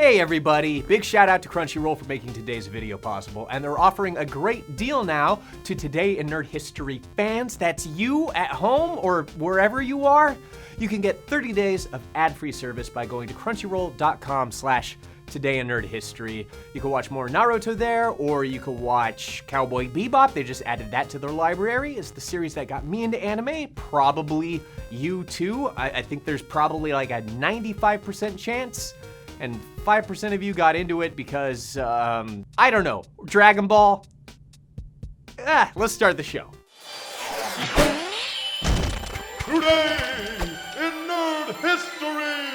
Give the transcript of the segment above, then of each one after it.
Hey everybody, big shout out to Crunchyroll for making today's video possible, and they're offering a great deal now to Today in Nerd History fans. That's you at home or wherever you are. You can get 30 days of ad-free service by going to crunchyroll.com/Today in Nerd History. You can watch more Naruto there, or you can watch Cowboy Bebop. They just added that to their library. It's the series that got me into anime, probably you too. I think there's probably like a 95% chance, and 5% of you got into it because, I don't know, Dragon Ball? Let's start the show. Today in Nerd History!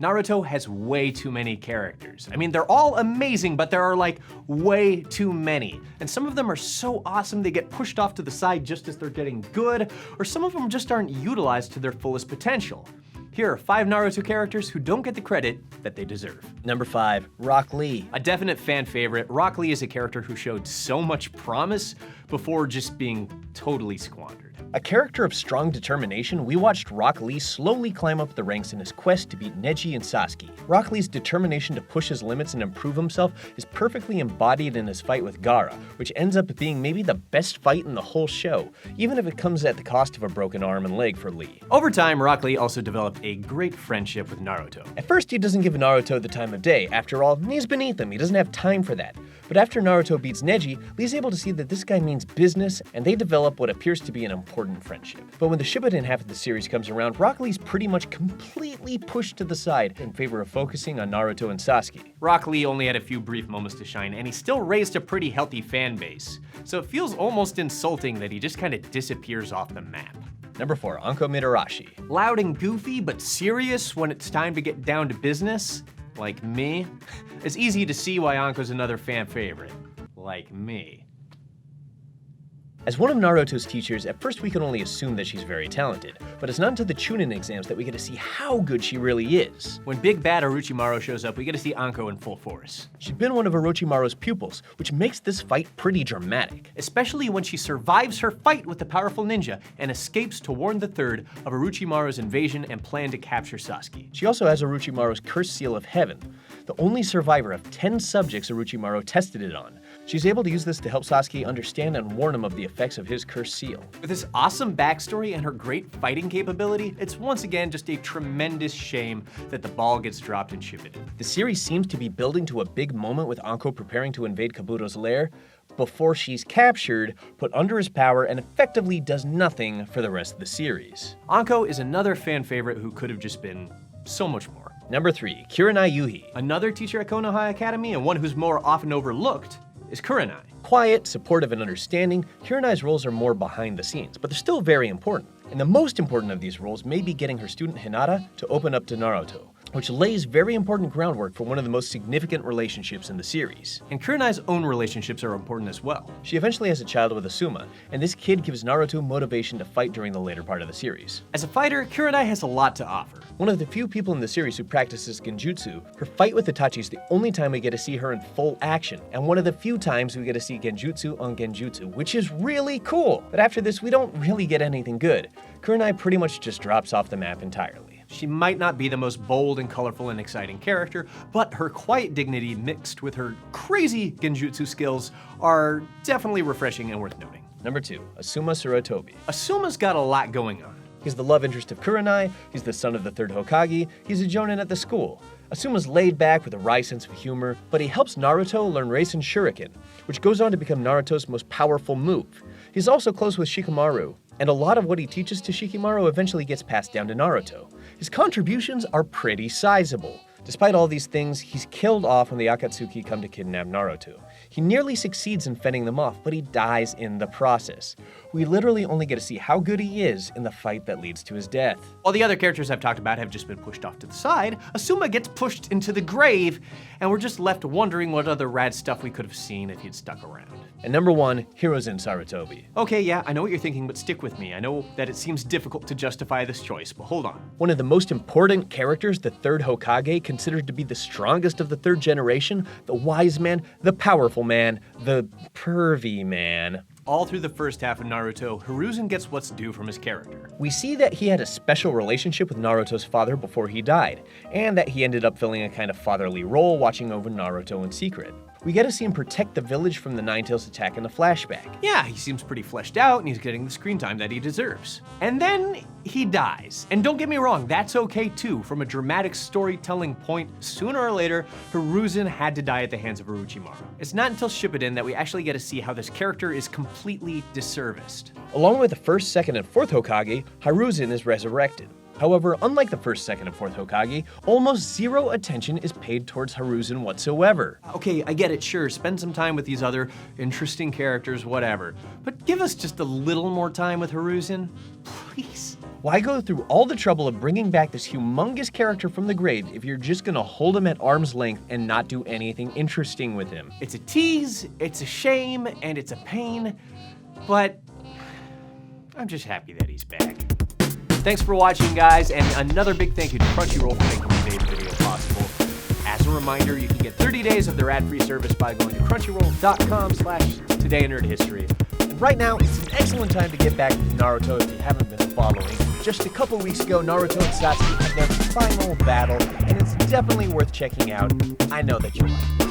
Naruto has way too many characters. I mean, they're all amazing, but there are like way too many. And some of them are so awesome they get pushed off to the side just as they're getting good, or some of them just aren't utilized to their fullest potential. Here are 5 Naruto characters who don't get the credit that they deserve. Number 5, Rock Lee. A definite fan favorite, Rock Lee is a character who showed so much promise before just being totally squandered. A character of strong determination, we watched Rock Lee slowly climb up the ranks in his quest to beat Neji and Sasuke. Rock Lee's determination to push his limits and improve himself is perfectly embodied in his fight with Garra, which ends up being maybe the best fight in the whole show, even if it comes at the cost of a broken arm and leg for Lee. Over time, Rock Lee also developed a great friendship with Naruto. At first, he doesn't give Naruto the time of day. After all, he's beneath him. He doesn't have time for that. But after Naruto beats Neji, Lee's able to see that this guy means business, and they develop what appears to be an important friendship. But when the Shippuden half of the series comes around, Rock Lee's pretty much completely pushed to the side in favor of focusing on Naruto and Sasuke. Rock Lee only had a few brief moments to shine, and he still raised a pretty healthy fan base. So it feels almost insulting that he just kind of disappears off the map. Number 4, Anko Mitarashi. Loud and goofy, but serious when it's time to get down to business, like me. It's easy to see why Anko's another fan favorite, like me. As one of Naruto's teachers, at first we can only assume that she's very talented, but it's not until the Chunin exams that we get to see how good she really is. When big bad Orochimaru shows up, we get to see Anko in full force. She's been one of Orochimaru's pupils, which makes this fight pretty dramatic. Especially when she survives her fight with the powerful ninja and escapes to warn the Third of Orochimaru's invasion and plan to capture Sasuke. She also has Orochimaru's cursed seal of heaven, the only survivor of 10 subjects Orochimaru tested it on. She's able to use this to help Sasuke understand and warn him of the effects of his cursed seal. With his awesome backstory and her great fighting capability, it's once again just a tremendous shame that the ball gets dropped in Shippuden. The series seems to be building to a big moment with Anko preparing to invade Kabuto's lair before she's captured, put under his power, and effectively does nothing for the rest of the series. Anko is another fan favorite who could have just been so much more. Number 3, Kurenai Yuhi. Another teacher at Konoha Academy, and one who's more often overlooked, is Kurenai. Quiet, supportive, and understanding, Kurenai's roles are more behind the scenes, but they're still very important. And the most important of these roles may be getting her student Hinata to open up to Naruto, which lays very important groundwork for one of the most significant relationships in the series. And Kurenai's own relationships are important as well. She eventually has a child with Asuma, and this kid gives Naruto motivation to fight during the later part of the series. As a fighter, Kurenai has a lot to offer. One of the few people in the series who practices genjutsu, her fight with Itachi is the only time we get to see her in full action, and one of the few times we get to see genjutsu on genjutsu, which is really cool. But after this, we don't really get anything good. Kurenai pretty much just drops off the map entirely. She might not be the most bold and colorful and exciting character, but her quiet dignity mixed with her crazy genjutsu skills are definitely refreshing and worth noting. Number 2, Asuma Sarutobi. Asuma's got a lot going on. He's the love interest of Kurenai, he's the son of the Third Hokage, he's a jonin at the school. Asuma's laid back with a wry sense of humor, but he helps Naruto learn RasenShuriken, which goes on to become Naruto's most powerful move. He's also close with Shikamaru, and a lot of what he teaches to Shikamaru eventually gets passed down to Naruto. His contributions are pretty sizable. Despite all these things, he's killed off when the Akatsuki come to kidnap Naruto. He nearly succeeds in fending them off, but he dies in the process. We literally only get to see how good he is in the fight that leads to his death. While the other characters I've talked about have just been pushed off to the side, Asuma gets pushed into the grave, and we're just left wondering what other rad stuff we could have seen if he'd stuck around. And number 1, Hiruzen Sarutobi. Okay, yeah, I know what you're thinking, but stick with me. I know that it seems difficult to justify this choice, but hold on. One of the most important characters the Third Hokage considered to be the strongest of the third generation, the wise man, the powerful man, the pervy man. all through the first half of Naruto, Hiruzen gets what's due from his character. We see that he had a special relationship with Naruto's father before he died, and that he ended up filling a kind of fatherly role watching over Naruto in secret. We get to see him protect the village from the Ninetales attack in a flashback. Yeah, he seems pretty fleshed out and he's getting the screen time that he deserves. And then he dies. And don't get me wrong, that's okay too. From a dramatic storytelling point, sooner or later, Hiruzen had to die at the hands of Orochimaru. It's not until Shippuden that we actually get to see how this character is completely disserviced. Along with the first, second, and fourth Hokage, Hiruzen is resurrected. However, unlike the first, second, and fourth Hokage, almost zero attention is paid towards Hiruzen whatsoever. Okay, I get it, sure, spend some time with these other interesting characters, whatever. But give us just a little more time with Hiruzen, please. Why go through all the trouble of bringing back this humongous character from the grave if you're just gonna hold him at arm's length and not do anything interesting with him? It's a tease, it's a shame, and it's a pain, but I'm just happy that he's back. Thanks for watching, guys, and another big thank you to Crunchyroll for making today's video possible. As a reminder, you can get 30 days of their ad-free service by going to crunchyroll.com/todaynerdhistory. And right now, it's an excellent time to get back to Naruto if you haven't been following. Just a couple weeks ago, Naruto and Sasuke had their final battle, and it's definitely worth checking out. I know that you will.